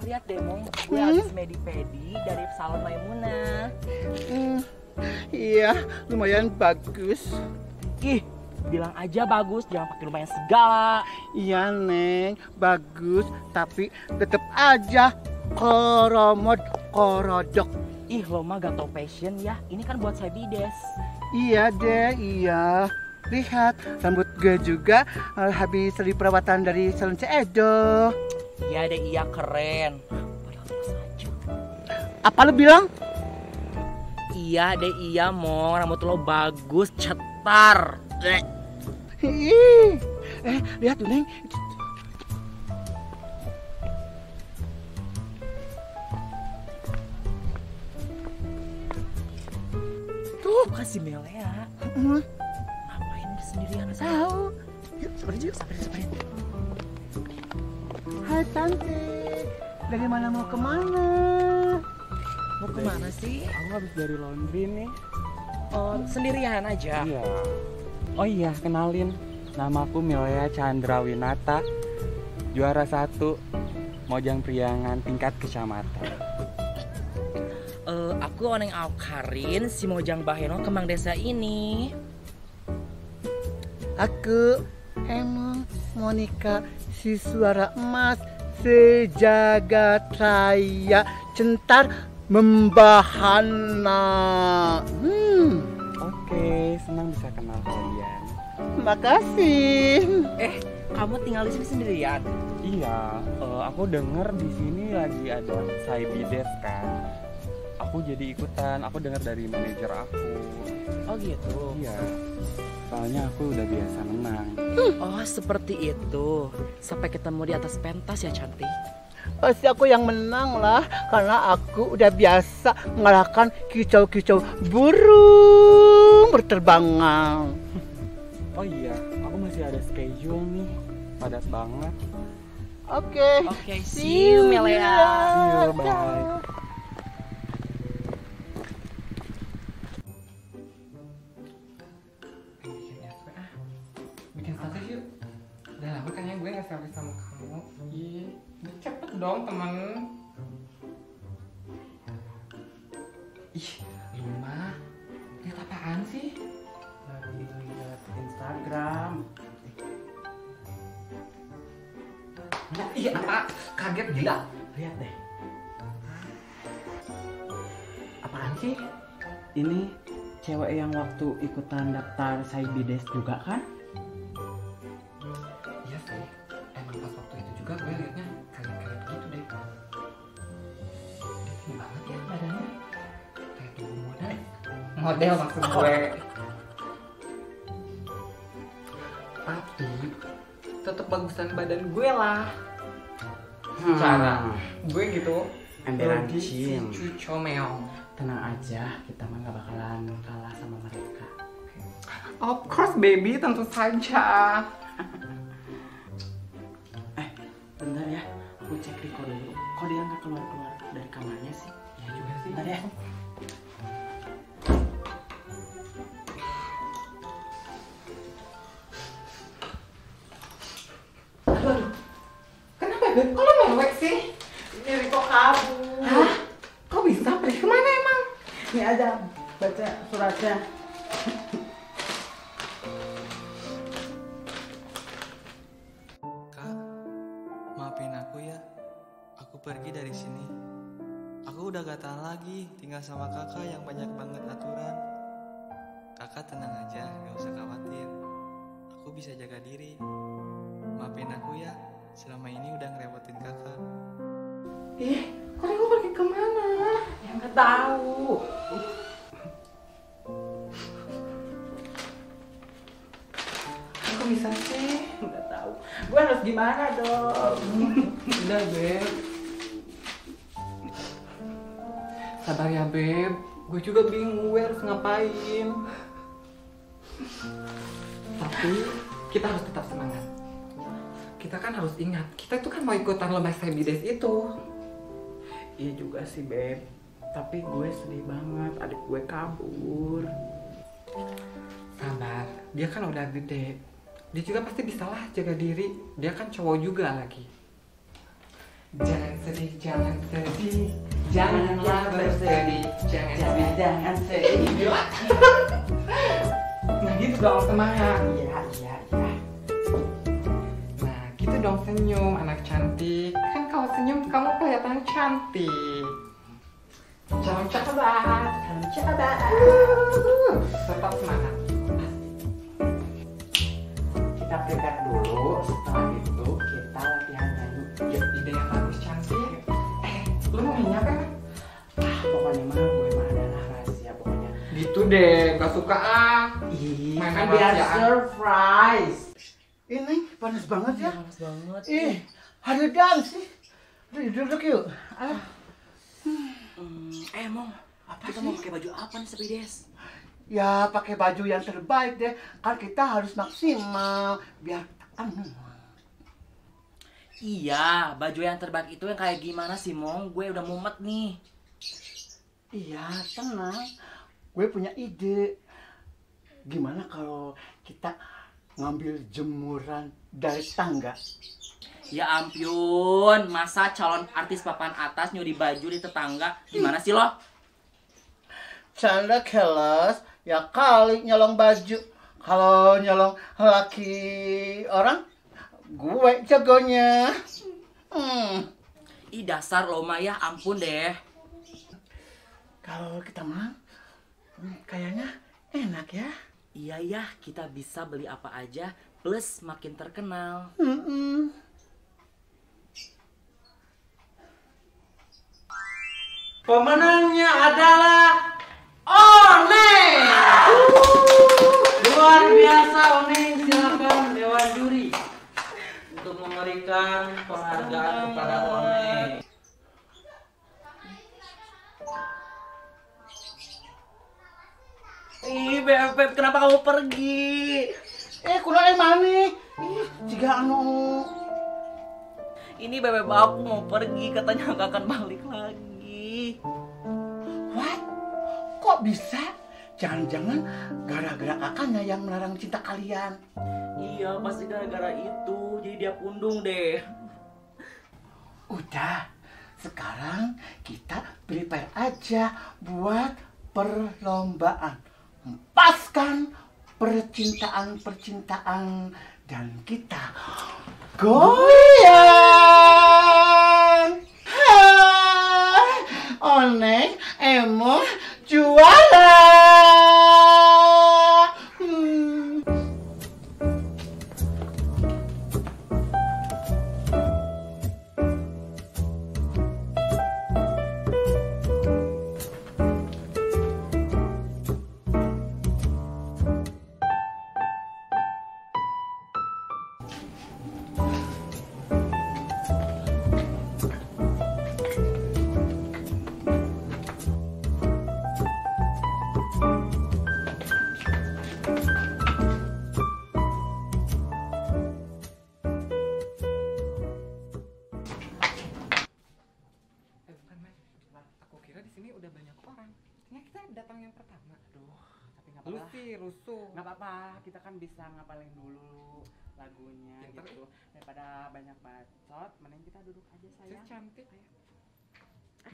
lihat deh Mong, gue habis medi-pedi dari salon Maimunah. Iya, lumayan bagus. Ih, bilang aja bagus, jangan pakai lumayan segala. Iya Neng, bagus, tapi tetep aja koromod korodok. Ih, lo mah gak tau fashion ya, ini kan buat saya bides. Iya deh, iya. Lihat, rambut gue juga habis dari perawatan dari salon Ceedo. Iya deh, iya keren. Padahal biasa aja. Apa lo bilang? Iya deh, iya Mong, rambut lo bagus, cetar. Ih, lihat tuh Neng. Tuh, kasih Melea. Ngapain sendirian? Tahu. Yuk, samperin yuk, samperin. Hai cantik, dari mana mau kemana? Mau kemana sih? Aku habis dari laundry nih. Oh, sendirian aja. Iya. Oh iya, kenalin. Namaku Milea Chandrawinata. Juara 1 Mojang Priangan tingkat kecamatan. Aku Oneng Aukarin, si Mojang Baheno Kemang Desa ini. Aku emang Monica, si suara emas sejagat raya centar membahana. Oke, senang bisa kenal kalian. Makasih. Kamu tinggal di sini sendirian? Iya, aku denger di sini lagi ada Saibides kan. Aku jadi ikutan, aku dengar dari manajer aku. Oh gitu. Iya, soalnya aku udah biasa menang. Oh seperti itu. Sampai ketemu di atas pentas ya cantik. Pasti aku yang menang lah, karena aku udah biasa mengalahkan kicau-kicau burung berterbangan. Oh iya, aku masih ada schedule nih, padat banget. Oke, See you Melea. See you, bye. Bikin status yuk. Udah lama kan ya gue nggak selfie sama kamu. Ih, cepet dong temen. Ih, lu mah lihat apaan sih? Lagi lihat Instagram. Iya apa? Kaget gila. Lihat deh, Apaan sih? ini cewek yang waktu ikutan daftar Saibides juga kan? Iya sih. Emang pas waktu itu juga gue liatnya kaget-kaget gitu deh. Tinggi banget ya badannya. Kayak tubuh model. Model maksud gue. Tapi tetep bagusan badan gue lah. Cara gue gitu. Emberan Lagi Cim. si Cucomeong. Tenang aja, kita mah gak bakalan kalah sama mereka. Of course baby, tentu saja. Bentar ya, aku cek Riko dulu. Kok dia nggak keluar-keluar dari kamarnya sih? Ya juga sih. Bentar ya. Aduh, kenapa Beb? Kok lo mewek sih? ini Riko kabur. Hah? Kok bisa? Pergi kemana emang? Ini aja baca suratnya. Kak, maafin aku ya. Aku pergi dari sini. Aku udah gak tahan lagi tinggal sama kakak yang banyak banget aturan. Kakak tenang aja, gak usah khawatir. Aku bisa jaga diri. Maafin aku ya, selama ini udah ngerepotin kakak. Ih, kok Riko pergi kemana? Ya nggak tahu. Kok bisa sih? Nggak tahu. Gue harus gimana dong? Udah Beb. Sabar ya Beb. Gue juga bingung gue harus ngapain. Tapi kita harus tetap semangat. Kita kan harus ingat, kita itu kan mau ikutan lomba Saibides itu. Iya juga sih Beb, tapi gue sedih banget, adik gue kabur. Sabar, dia kan udah gede. Dia juga pasti bisa lah jaga diri. Dia kan cowok juga lagi. Jangan sedih, jangan sedih, janganlah bersedih, jangan sedih. Nah gitu dong, semangat. Iya. Nah gitu dong, senyum anak cantik. Kan kalau senyum kamu kelihatan cantik. Coba. Tetap semangat. Kita prepare dulu, setelah itu kita latihan nyanyi. Yuk, ide yang bagus, cantik. Lu mau nyanyi apa? Pokoknya mah gue mah ada rahasia pokoknya. Gitu deh, gak suka ah. Ih, Main kan biar rahasiaan. surprise. Ini panas banget ya. Panas banget. Ada dance sih. Duduk yuk. Mong, Apa kita sih? mau pakai baju apa nih Sepides? Ya pakai baju yang terbaik deh. Kan kita harus maksimal biar anu. Iya, baju yang terbaik itu yang kayak gimana sih Mong? Gue udah mumet nih. Iya, tenang. Gue punya ide. Gimana kalau kita ngambil jemuran dari tangga? Ya ampun, masa calon artis papan atas nyuri baju di tetangga? Gimana sih lo? Canda keles, ya kali nyolong baju. Kalau nyolong laki orang, gue jagonya. Ih dasar lo mah ya, ampun deh. Kalau kita menang, kayaknya enak ya. Iya, kita bisa beli apa aja, plus makin terkenal. Pemenangnya adalah Oneng. Luar biasa Oneng, silakan Dewan Juri untuk memberikan penghargaan kepada Oneng. Ih Beb, kenapa kamu pergi? Kuno mani. Jika anu. Ini Beb aku mau pergi, katanya gak akan balik lagi. What? Kok bisa? Jangan-jangan gara-gara kakaknya yang melarang cinta kalian. Iya, pasti gara-gara itu, jadi dia pundung deh. Udah, sekarang kita prepare aja buat perlombaan. Empaskan percintaan dan kita goyang. Hai, Oneng, Emo, juara. Bukan Mas. Aku kira di sini udah banyak orang. Ternyata kita datang yang pertama. Aduh, tapi nggak Lu apa-apa. sih rusuh. Nggak apa-apa, kita kan bisa ngapalin dulu lagunya Pinter, gitu. Daripada banyak bacot, mending kita duduk aja Terus sayang. cantik. Di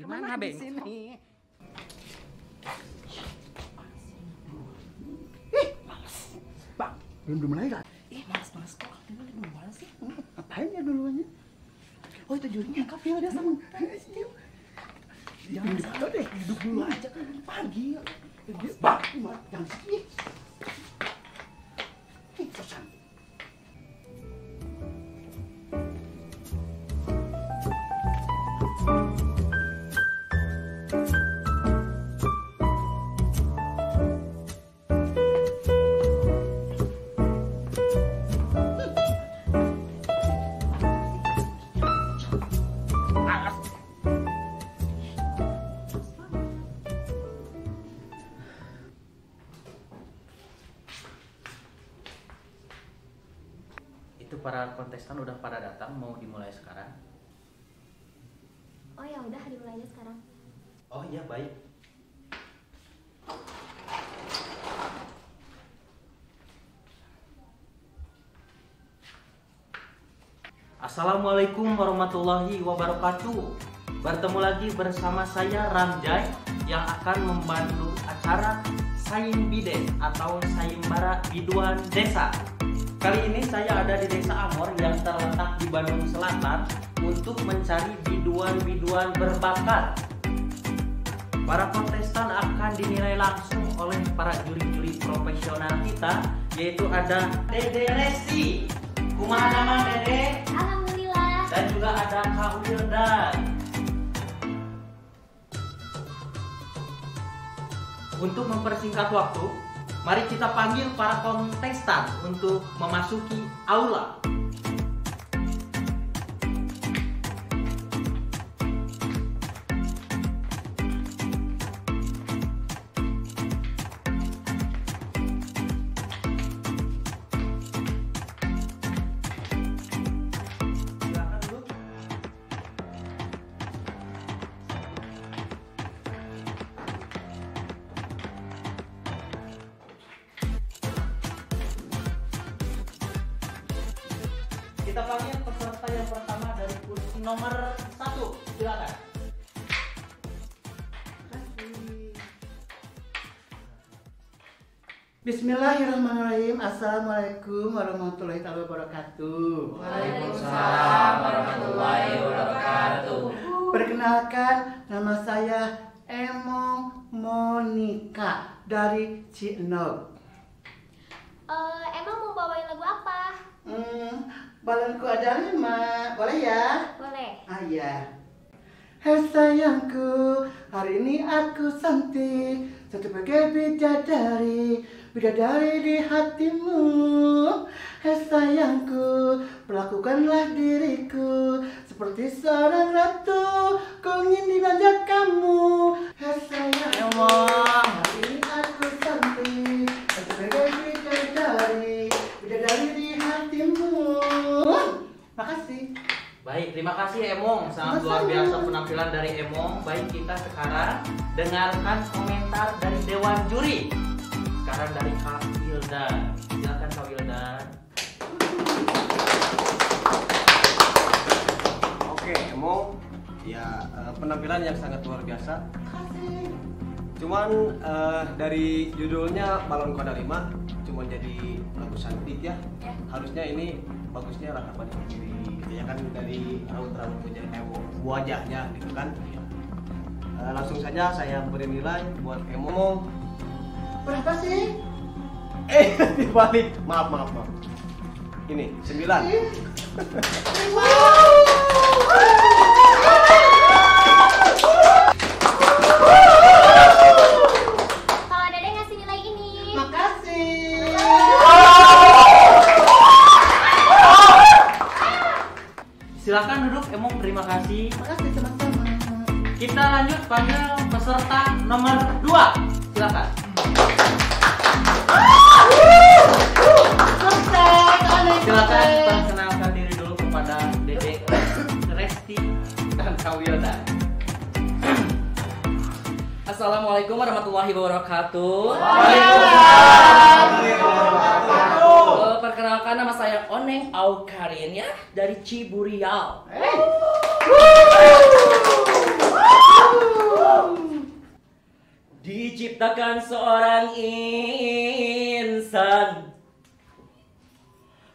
Gimana, di Beng? sini. Bang, belum mulai kan? Ih, males kok, tinggal duluan sih. Ngapain ya duluannya? Oh itu jurinya kapil dia sama. Jangan dipotong deh, duduk dulu aja kan pagi. Bang, jangan sedih. Susan. Itu para kontestan udah pada datang, mau dimulai sekarang. Oh ya udah dimulai aja sekarang. Oh iya, baik. Assalamualaikum warahmatullahi wabarakatuh. Bertemu lagi bersama saya Ramjay yang akan membantu acara Saim Bides atau Sayembara Biduan Desa. Kali ini saya ada di Desa Amor yang terletak di Bandung Selatan untuk mencari biduan-biduan berbakat. Para kontestan akan dinilai langsung oleh para juri-juri profesional kita, yaitu ada Dede Resti. Kumaha nama Dede? Alhamdulillah. Dan juga ada Kak Wildan. Untuk mempersingkat waktu, mari kita panggil para kontestan untuk memasuki aula. Silakan duduk. Kita panggil peserta yang pertama dari kursi nomor 1. Silakan. Bismillahirrahmanirrahim. Assalamualaikum warahmatullahi wabarakatuh. Waalaikumsalam warahmatullahi wabarakatuh. Perkenalkan, nama saya Emong Monika dari Cienog. Emang mau bawain lagu apa? Balonku ada 5, boleh ya? Boleh. Ah iya. Hai sayangku, hari ini aku cantik sebagai bidadari, bidadari di hatimu. Hai sayangku, perlakukanlah diriku seperti seorang ratu, ku ingin dimanja kamu. Hai sayangku, hari ini aku cantik sebagai bidadari, bidadari di hatimu. Makasih. Baik, terima kasih Emong. Sangat luar biasa penampilan dari Emong. Baik, kita sekarang dengarkan komentar dari Dewan Juri. Sekarang dari Kak Wildan. Silakan Kak Wildan. Oke, Emong, ya penampilan yang sangat luar biasa. Cuman dari judulnya Balonku Ada 5 cuma jadi lagu cantik ya. Harusnya ini bagusnya ratapan kiri gitu ya kan, dari raut-raut wajahnya gitu kan. Langsung saja saya beri nilai buat Emong. Berapa sih? Dibalik. Maaf. Ini 9. Kalau Dede ngasih nilai ini. Makasih. Silakan duduk Emong, terima kasih. Makasih teman-teman. Kita lanjut panggil peserta nomor 2. Silakan. Silakan perkenalkan diri dulu kepada Dede Resti dan Kak Wildan. Assalamualaikum warahmatullahi wabarakatuh. Perkenalkan, nama saya Oneng Aukarin ya, dari Ciburial. Diciptakan seorang insan,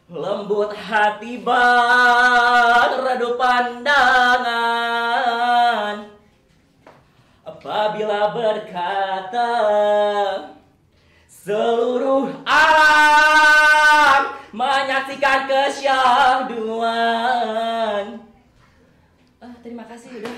lembut hati berredup pandangan. Apabila berkata, seluruh alam menyaksikan kesyahduan. Terima kasih udah.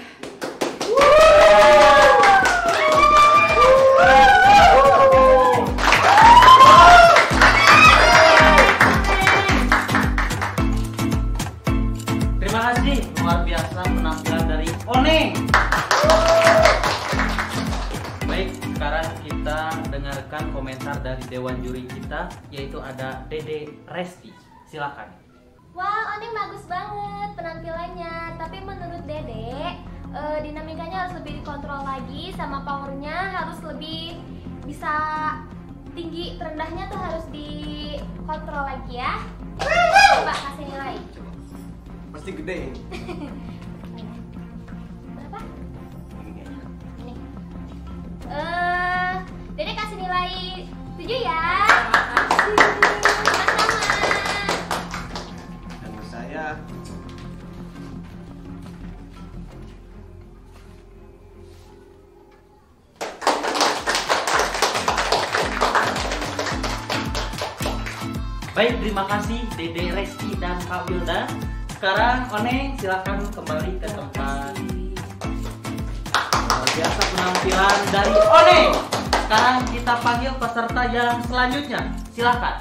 Terima kasih, luar biasa penampilan dari Oneng. Baik, sekarang kita dengarkan komentar dari Dewan Juri kita, yaitu ada Dede Resti. Silakan. Wah, Oneng bagus banget penampilannya. Tapi menurut Dede, dinamikanya harus lebih dikontrol lagi, sama powernya harus lebih bisa tinggi, terendahnya tuh harus dikontrol lagi ya. Coba kasih nilai. pasti gede. Berapa? Ini aja. Ini. Dede kasih nilai 7 ya. Sama-sama. Dan saya Baik, terima kasih Dede Resti dan Kak Wilda. Sekarang Oneng silakan kembali ke tempat. Luar biasa penampilan dari Oneng. Sekarang kita panggil peserta yang selanjutnya. Silakan.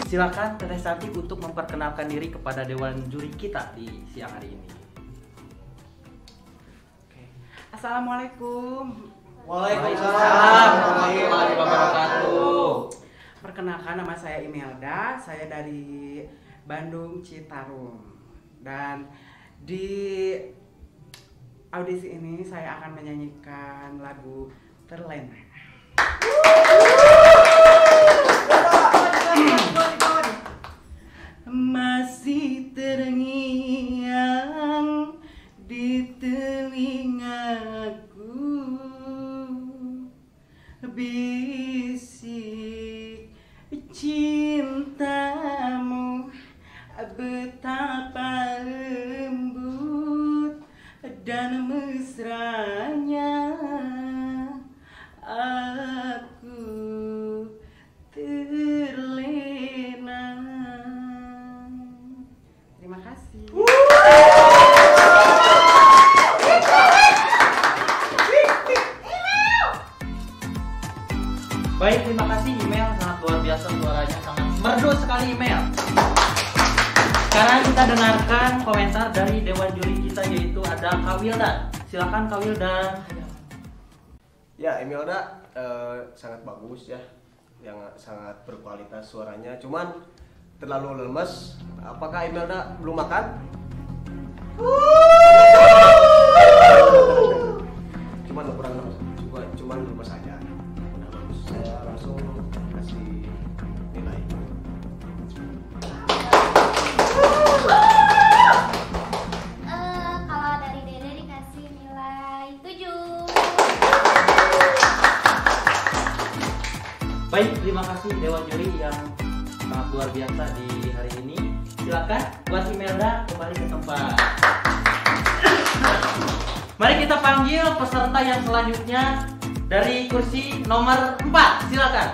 Silakan Teteh Cantik untuk memperkenalkan diri kepada dewan juri kita di siang hari ini. Assalamualaikum. Waalaikumsalam warahmatullahi wabarakatuh. Perkenalkan, nama saya Imelda, saya dari Bandung Citarum. Dan di audisi ini saya akan menyanyikan lagu Terlena. Masih terngiang di telingaku bisik cintamu, betapa lembut dan mesranya aku terlena. Terima kasih. Baik, terima kasih Email, sangat luar biasa suaranya, sangat merdu sekali Email. Sekarang kita dengarkan komentar dari dewan juri kita, yaitu ada Kak Wildan. Silakan Kak Wildan. ya Imelda sangat bagus ya, yang sangat berkualitas suaranya. Cuman terlalu lemes. Apakah Imelda belum makan? Cuman kurang lemes, cuman lemes saja. Udah bagus. Saya langsung kasih nilai. Kalau dari Dede dikasih nilai 7. Baik, terima kasih dewan juri yang sangat luar biasa di hari ini. Silakan buat Imelda kembali ke tempat. Mari kita panggil peserta yang selanjutnya dari kursi nomor 4. Silakan.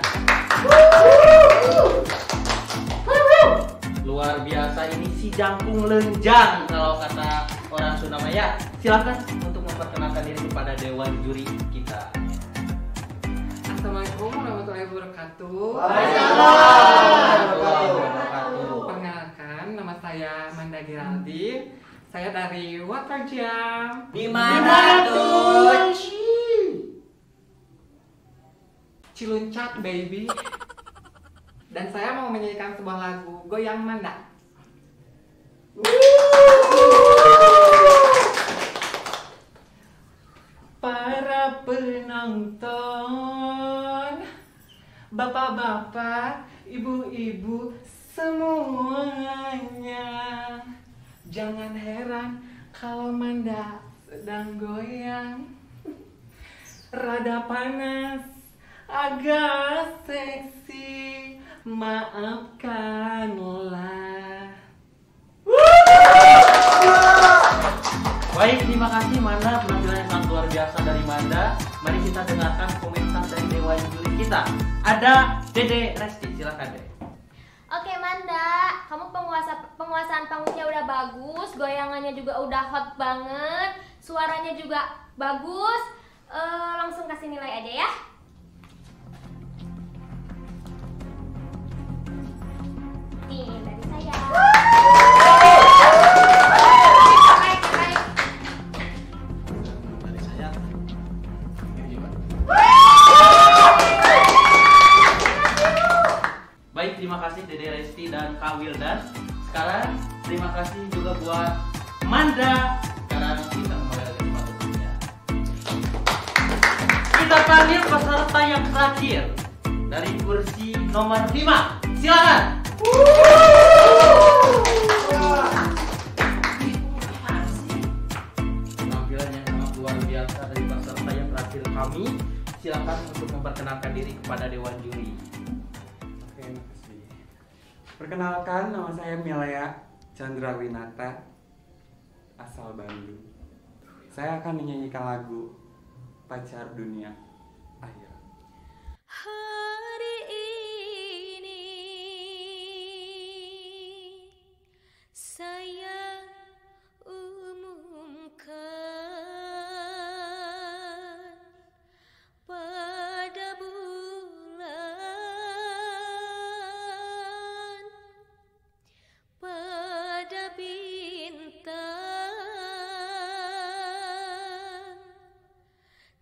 Luar biasa, ini si jangkung lenjang kalau kata orang Sunda Maya. Silakan untuk memperkenalkan diri kepada dewan juri kita. Assalamualaikum warahmatullahi wabarakatuh. Perkenalkan, nama saya Manda Giraldi. Saya dari Waterjam. Di mana tuh? Ciluncat baby. Dan saya mau menyanyikan sebuah lagu Goyang Manda. Para penonton, bapak-bapak, ibu-ibu, semuanya, jangan heran kalau Manda sedang goyang. Rada panas, agak seksi, maafkanlah. Baik, terima kasih Manda, penampilan yang sangat luar biasa dari Manda. Mari kita dengarkan komentar dari dewan juri kita. Ada Dede Resti, silakan Dede. Oke Manda, kamu penguasaan panggungnya udah bagus, goyangannya juga udah hot banget, suaranya juga bagus. Langsung kasih nilai aja ya. Nih dari saya. Dari saya ini juga. Baik, terima kasih Dede Resti dan Kak Wildan. Sekarang terima kasih juga buat Manda. Sekarang kita kembali lagi ke tempat duduknya. Kita panggil peserta yang terakhir dari kursi nomor 5. Silakan. Penampilan yang sangat luar biasa dari peserta yang terakhir kami. Silakan untuk memperkenalkan diri kepada Dewan Juri. Oke, makasih. Perkenalkan, nama saya Milea Chandrawinata, asal Bandung. Saya akan menyanyikan lagu Pacar Dunia Akhir. Hari ini saya umumkan pada bulan, pada bintang,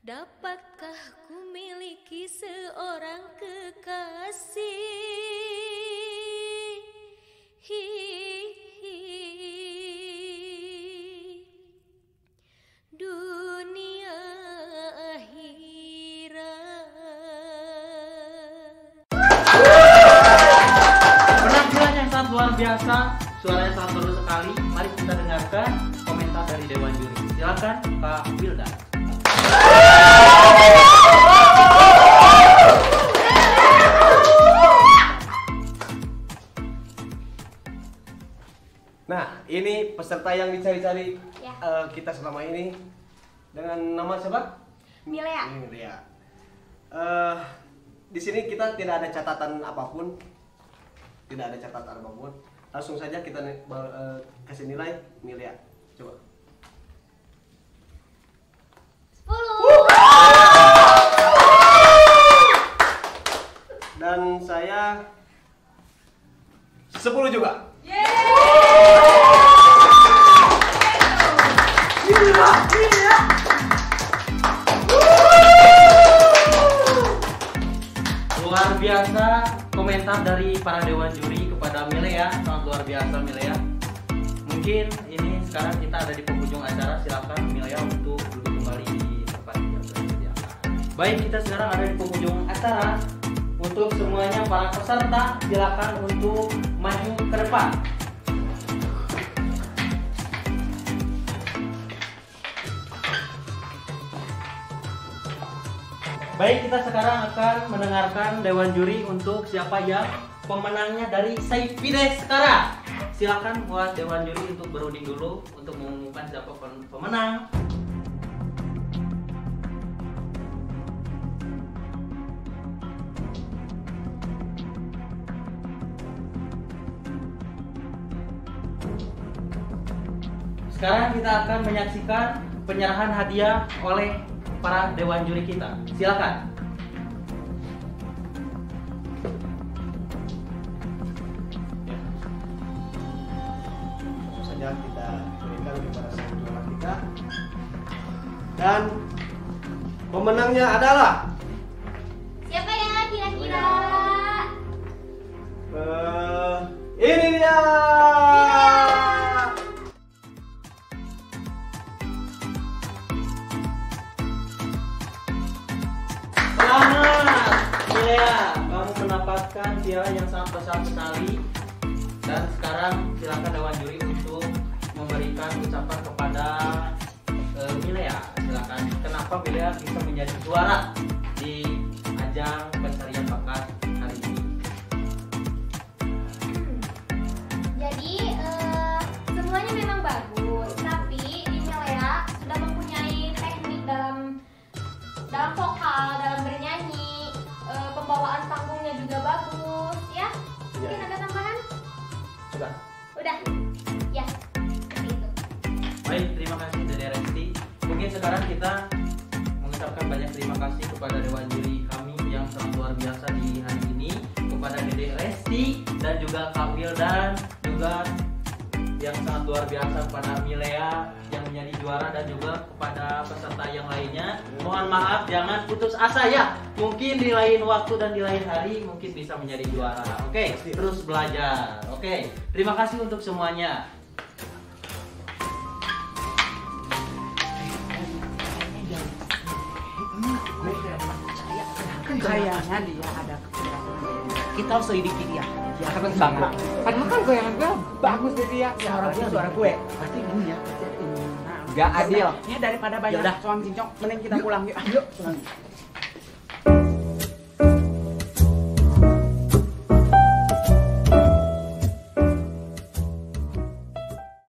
dapatkah ku miliki seorang kekasih? Dunia akhirat. Penampilan yang sangat luar biasa, suaranya sangat merdu sekali. Mari kita dengarkan komentar dari Dewan Juri. Silakan Kak Wilda. Nah, ini peserta yang dicari-cari Ya. kita selama ini dengan nama siapa? Milea. Milea. Di sini kita tidak ada catatan apapun, Langsung saja kita kasih nilai Milea. Coba. 10. Dan saya 10 juga. Luar biasa komentar dari para Dewan Juri kepada Milea, sangat luar biasa Milea. Mungkin ini sekarang kita ada di penghujung acara, silakan Milea untuk duduk kembali di tempat yang sudah disediakan. Baik, kita sekarang ada di penghujung acara. Untuk semuanya para peserta, silakan untuk maju ke depan. Baik, kita sekarang akan mendengarkan Dewan Juri untuk siapa yang pemenangnya dari Saipides sekarang. Silakan buat Dewan Juri untuk berunding dulu untuk mengumumkan siapa pemenang. Sekarang kita akan menyaksikan penyerahan hadiah oleh para Dewan Juri kita. Silakan. Langsung saja kita berikan kepada sang juara kita. Dan pemenangnya adalah Siapa ya kira-kira? ini dia. Selamat, Milea. Kamu mendapatkan piala yang sangat besar sekali. Dan sekarang silakan Dewan Juri untuk memberikan ucapan kepada Milea. Silakan. Kenapa Milea bisa menjadi juara di ajang pencarian bakat hari ini? Jadi semuanya memang bagus, tapi Milea sudah mempunyai teknik dalam vokal, dalam bernyanyi, pembawaan panggungnya juga bagus, ya? Mungkin ada tambahan? Sudah. Udah, ya, seperti itu. Baik, terima kasih dari Resti. Mungkin sekarang kita mengucapkan banyak terima kasih kepada Dewan Juri kami yang sangat luar biasa di hari ini, kepada Dede Resti dan juga Kak Wil, dan juga yang sangat luar biasa kepada Milea yang menjadi juara, dan juga kepada peserta yang lainnya. Mohon maaf, jangan putus asa ya. Mungkin di lain waktu dan di lain hari mungkin bisa menjadi juara. Oke, terus belajar. Oke, terima kasih untuk semuanya. Kayaknya dia ada kekurangan. Kita harus selidiki dia. Keren banget. Padahal kan goyangan gue bagus deh dia. Suara gue. Pasti gini ya. Gak adil. Ya daripada banyak Yaudah. soal cincong, mending kita pulang yuk. Yuk.